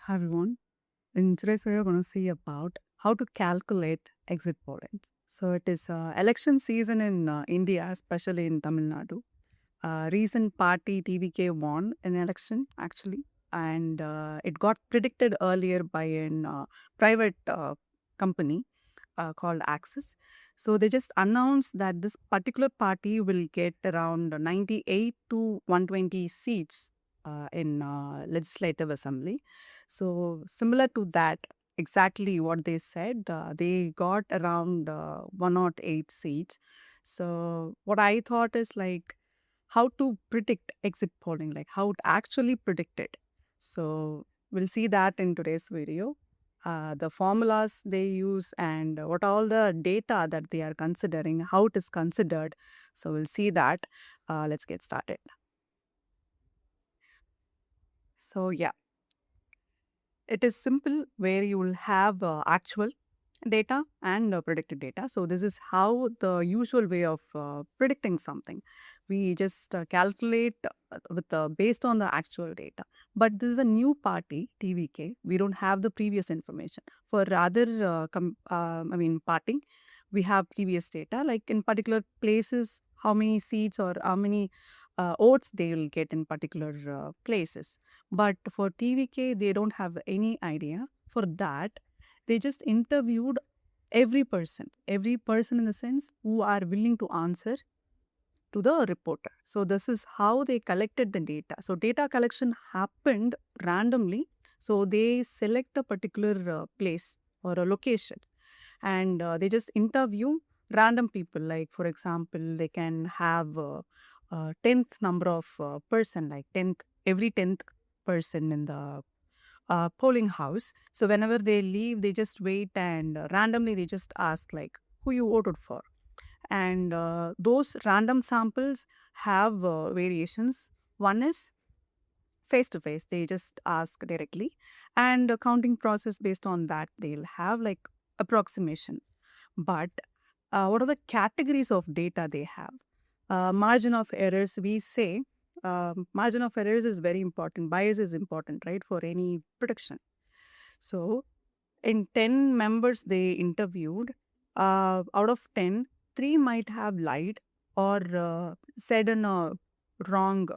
Hi everyone. In today's video, we're going to see about how to calculate exit polling. So it is election season in India, especially in Tamil Nadu. Recent party TVK won an election actually, and it got predicted earlier by an private company called Axis. So they just announced that this particular party will get around 98 to 120 seats in legislative assembly. So similar to that, exactly what they said, they got around 108 seats. So what I thought is like how to predict exit polling, like how to actually predict it. So we'll see that in today's video. The formulas they use and what all the data that they are considering, how it is considered. So we'll see that. Let's get started. So yeah, it is simple where you will have actual data and predicted data. So this is how the usual way of predicting something. We just calculate with based on the actual data. But this is a new party, TVK. We don't have the previous information. For other party, we have previous data. Like in particular places, how many seats or how many votes they will get in particular places. But for TVK, they don't have any idea. For that, they just interviewed every person in the sense who are willing to answer to the reporter. So this is how they collected the data. So data collection happened randomly. So they select a particular place or a location and they just interview random people. Like for example, they can have 10th number of person, like 10th, every 10th person in the polling house. So whenever they leave, they just wait and randomly they just ask like who you voted for. And those random samples have variations. One is face to face, they just ask directly, and the counting process based on that they'll have like approximation. But what are the categories of data they have? Margin of errors, we say margin of errors is very important. Bias is important, right, for any prediction. So in 10 members they interviewed, out of 10, 3 might have lied or said in a wrong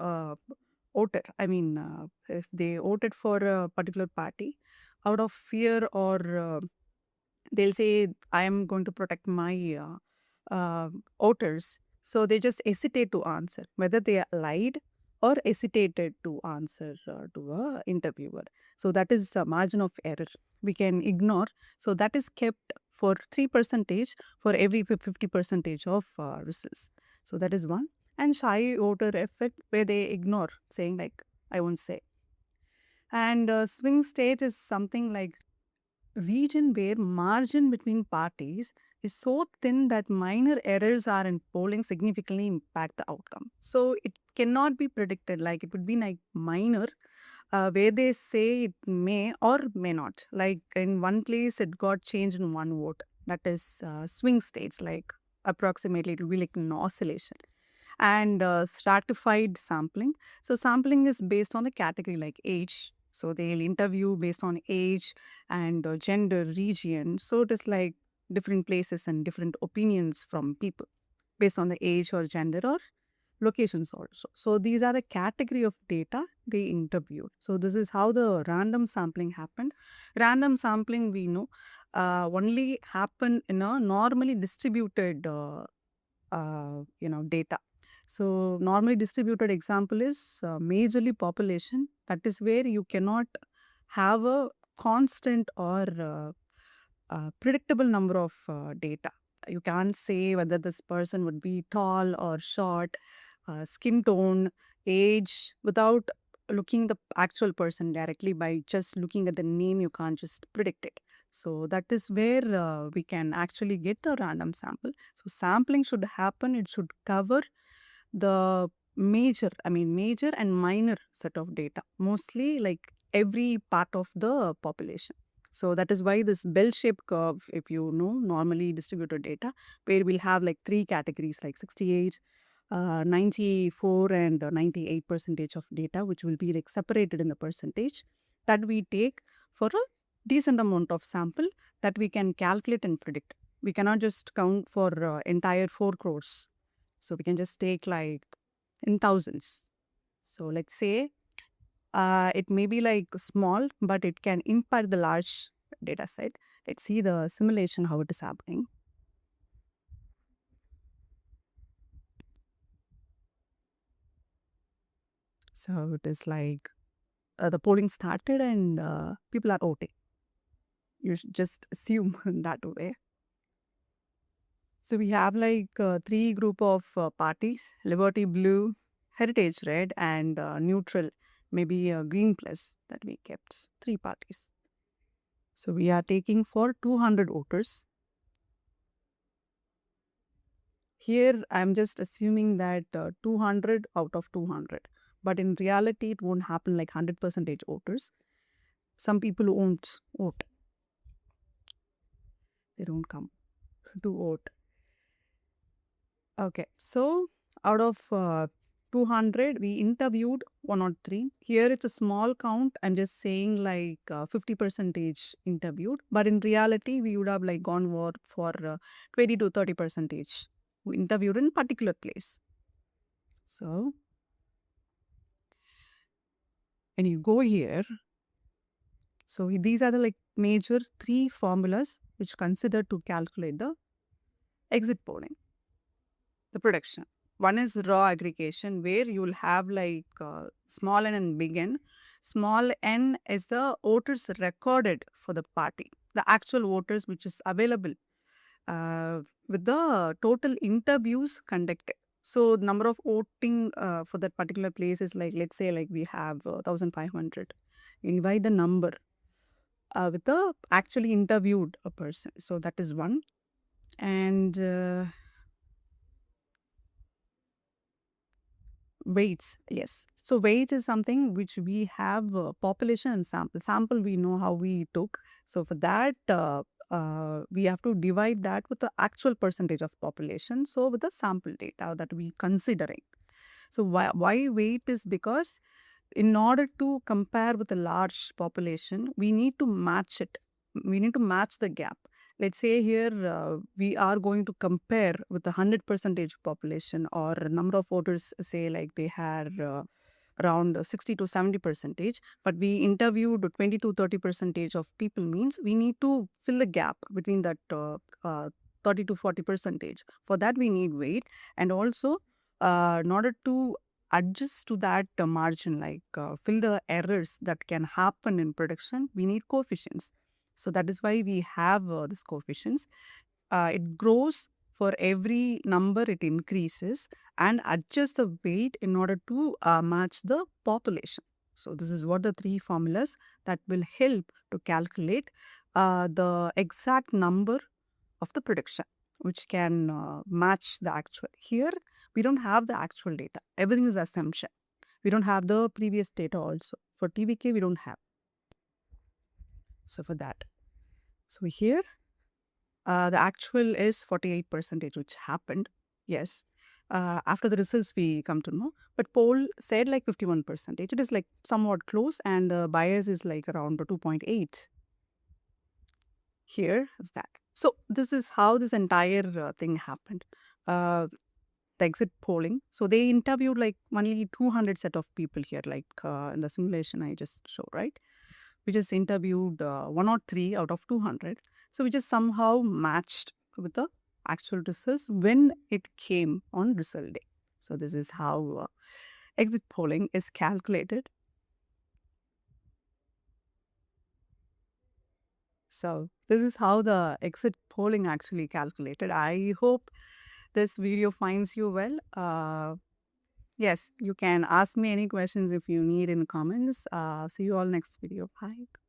voter. I mean, if they voted for a particular party out of fear or they'll say, I am going to protect my voters. So they just hesitate to answer, whether they lied or hesitated to answer to a interviewer. So that is a margin of error we can ignore. So that is kept for 3% for every 50% of results. So that is one. And shy voter effect where they ignore saying like, I won't say. And swing state is something like region where margin between parties is so thin that minor errors are in polling significantly impact the outcome. So it cannot be predicted. Like it would be like minor, where they say it may or may not. Like in one place, it got changed in one vote. That is swing states, like approximately it will be like an oscillation. And stratified sampling. So sampling is based on the category like age. So they'll interview based on age and gender, region. So it is like different places and different opinions from people based on the age or gender or locations also. So these are the category of data they interviewed. So this is how the random sampling happened. Random sampling, we know, only happen in a normally distributed data. So normally distributed example is majorly population. That is where you cannot have a constant or predictable number of data. You can't say whether this person would be tall or short, skin tone, age, without looking the actual person directly. By just looking at the name, you can't just predict it. So that is where we can actually get the random sample. So sampling should happen. It should cover the major and minor set of data, mostly like every part of the population. So that is why this bell-shaped curve, if you know, normally distributed data, where we'll have like three categories like 68, 94 and 98 percentage of data, which will be like separated in the percentage that we take for a decent amount of sample that we can calculate and predict. We cannot just count for entire 4 crores. So we can just take like in thousands. So let's say it may be like small, but it can impact the large data set. Let's see the simulation, how it is happening. So it is like the polling started and people are voting. You should just assume that way. So we have like 3 group of parties: Liberty Blue, Heritage Red, and Neutral, maybe Green Plus that we kept. 3 parties. So we are taking for 200 voters. Here I'm just assuming that 200 out of 200. But in reality, it won't happen like 100% voters. Some people won't vote. They don't come to vote. Okay, so out of 200, we interviewed 103. Here it's a small count. I'm just saying like 50 percentage interviewed. But in reality, we would have like gone for 20 to 30 percentage who interviewed in particular place. So when you go here, so these are the like major 3 formulas which consider to calculate the exit polling, the prediction. One is raw aggregation, where you will have like small n and big N. Small n is the voters recorded for the party, the actual voters which is available with the total interviews conducted. So number of voting for that particular place is like, let's say like we have 1,500. You divide the number with the actually interviewed a person. So that is one. And weights, yes. So weights is something which we have population and sample. Sample we know how we took. So for that, we have to divide that with the actual percentage of population. So with the sample data that we considering. So why weight is because in order to compare with a large population, we need to match it. We need to match the gap. Let's say here we are going to compare with the 100 percentage population, or number of voters say like they had around 60 to 70 percentage, but we interviewed 20 to 30 percentage of people, means we need to fill the gap between that 30 to 40 percentage. For that we need weight, and also in order to adjust to that margin, like fill the errors that can happen in prediction, we need coefficients. So that is why we have this coefficients. It grows for every number, it increases, and adjust the weight in order to match the population. So this is what the 3 formulas that will help to calculate the exact number of the prediction, which can match the actual. Here we don't have the actual data. Everything is assumption. We don't have the previous data also. For TVK, we don't have. So for that. So here, the actual is 48%, which happened. Yes. After the results, we come to know. But poll said like 51%. It is like somewhat close, and the bias is like around 2.8. Here is that. So this is how this entire thing happened. The exit polling. So they interviewed like only 200 set of people here, like in the simulation I just showed, right? We just interviewed 103 out of 200. So we just somehow matched with the actual results when it came on result day. So this is how exit polling is calculated. So this is how the exit polling actually calculated. I hope this video finds you well. Yes, you can ask me any questions if you need in comments. See you all next video. Bye.